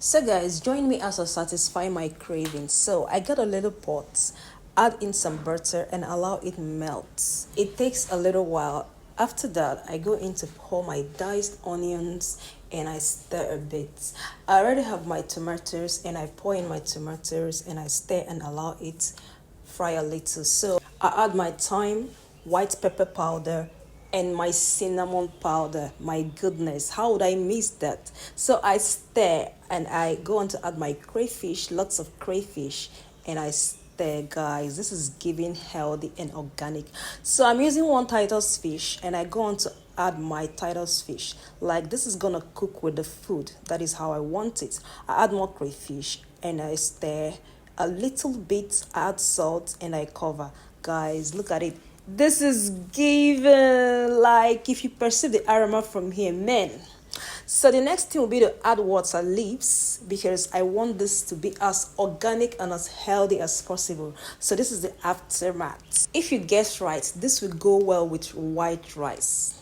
So guys, join me as I satisfy my cravings. So I got a little pot, add in some butter and allow it melt. It takes a little while. After that, I go in to pour my diced onions and I stir a bit. I already have my tomatoes and I pour in my tomatoes and I stir and allow it fry a little. So I add my thyme, white pepper powder, and my cinnamon powder. My goodness, how would I miss that? So I stir and I go on to add my crayfish, lots of crayfish, and I stir, guys. This is giving healthy and organic. So I'm using one Titus fish and I go on to add my Titus fish. Like this is gonna cook with the food. That is how I want it. I add more crayfish and I stir a little bit, add salt, and I cover. Guys, look at it. This is given, like if you perceive the aroma from here, man. So the next thing will be to add water leaves because I want this to be as organic and as healthy as possible. So this is the aftermath. If you guess right, this will go well with white rice.